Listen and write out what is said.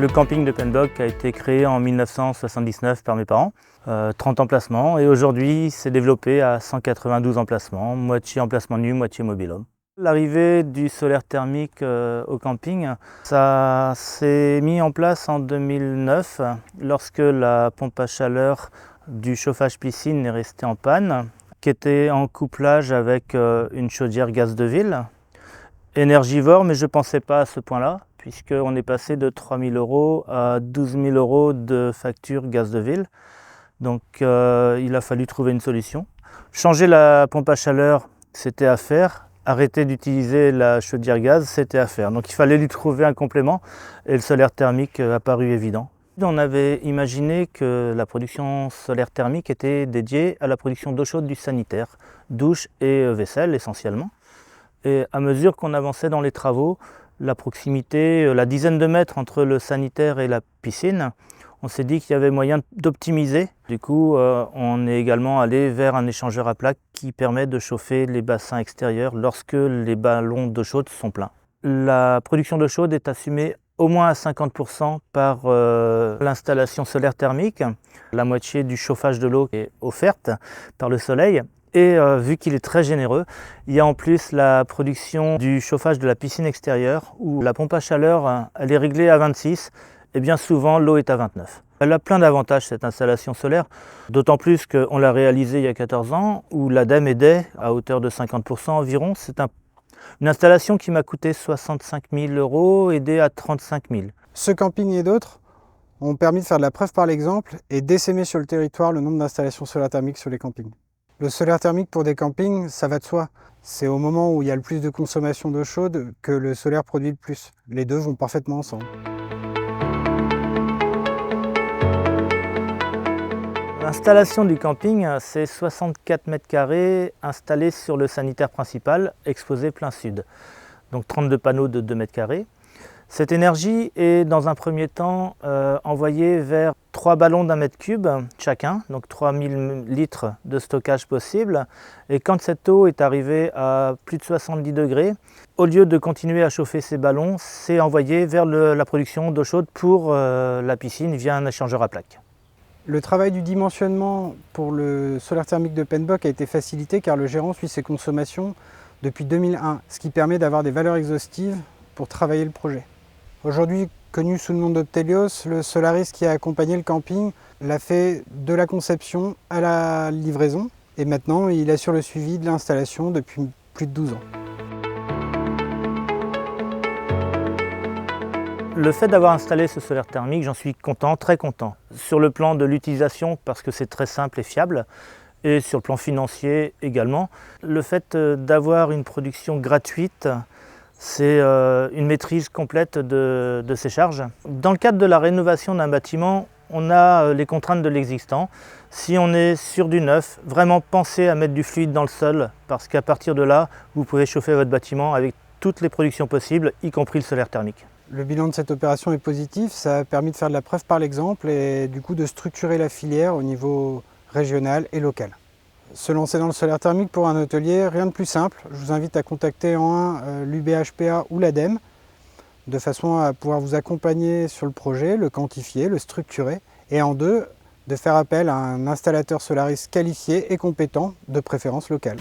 Le camping de Penbock a été créé en 1979 par mes parents, 30 emplacements, et aujourd'hui c'est développé à 192 emplacements, moitié emplacement nu, moitié mobil-home. L'arrivée du solaire thermique au camping, ça s'est mis en place en 2009 lorsque la pompe à chaleur du chauffage piscine est restée en panne, qui était en couplage avec une chaudière gaz de ville, énergivore, mais je ne pensais pas à ce point-là, puisqu'on est passé de 3 000 € à 12 000 € de facture gaz de ville. Donc il a fallu trouver une solution. Changer la pompe à chaleur, c'était à faire. Arrêter d'utiliser la chaudière gaz, c'était à faire. Donc il fallait lui trouver un complément et le solaire thermique a paru évident. On avait imaginé que la production solaire thermique était dédiée à la production d'eau chaude du sanitaire, douche et vaisselle essentiellement. Et à mesure qu'on avançait dans les travaux, la proximité, la dizaine de mètres entre le sanitaire et la piscine, on s'est dit qu'il y avait moyen d'optimiser. Du coup, on est également allé vers un échangeur à plaques qui permet de chauffer les bassins extérieurs lorsque les ballons d'eau chaude sont pleins. La production d'eau chaude est assumée au moins à 50% par l'installation solaire thermique. La moitié du chauffage de l'eau est offerte par le soleil. Et vu qu'il est très généreux, il y a en plus la production du chauffage de la piscine extérieure où la pompe à chaleur elle est réglée à 26 et bien souvent l'eau est à 29. Elle a plein d'avantages cette installation solaire, d'autant plus qu'on l'a réalisée il y a 14 ans où l'ADEME aidait à hauteur de 50% environ. C'est une installation qui m'a coûté 65 000 €, aidée à 35 000. Ce camping et d'autres ont permis de faire de la preuve par l'exemple et d'essaimer sur le territoire le nombre d'installations solaires thermiques sur les campings. Le solaire thermique pour des campings, ça va de soi. C'est au moment où il y a le plus de consommation d'eau chaude que le solaire produit le plus. Les deux vont parfaitement ensemble. L'installation du camping, c'est 64 mètres carrés installés sur le sanitaire principal, exposé plein sud. Donc 32 panneaux de 2 mètres carrés. Cette énergie est dans un premier temps envoyée vers 3 ballons d'1 mètre cube chacun, donc 3000 litres de stockage possible. Et quand cette eau est arrivée à plus de 70 degrés, au lieu de continuer à chauffer ces ballons, c'est envoyé vers la production d'eau chaude pour la piscine via un échangeur à plaques. Le travail du dimensionnement pour le solaire thermique de Penbock a été facilité car le gérant suit ses consommations depuis 2001, ce qui permet d'avoir des valeurs exhaustives pour travailler le projet. Aujourd'hui connu sous le nom d'Optelios, le solariste qui a accompagné le camping l'a fait de la conception à la livraison et maintenant il assure le suivi de l'installation depuis plus de 12 ans. Le fait d'avoir installé ce solaire thermique, j'en suis content, très content. Sur le plan de l'utilisation, parce que c'est très simple et fiable, et sur le plan financier également. Le fait d'avoir une production gratuite, c'est une maîtrise complète de ses charges. Dans le cadre de la rénovation d'un bâtiment, on a les contraintes de l'existant. Si on est sur du neuf, vraiment pensez à mettre du fluide dans le sol, parce qu'à partir de là, vous pouvez chauffer votre bâtiment avec toutes les productions possibles, y compris le solaire thermique. Le bilan de cette opération est positif, ça a permis de faire de la preuve par l'exemple et du coup de structurer la filière au niveau régional et local. Se lancer dans le solaire thermique pour un hôtelier, rien de plus simple. Je vous invite à contacter en 1 l'UBHPA ou l'ADEME de façon à pouvoir vous accompagner sur le projet, le quantifier, le structurer et en 2, de faire appel à un installateur solariste qualifié et compétent, de préférence local.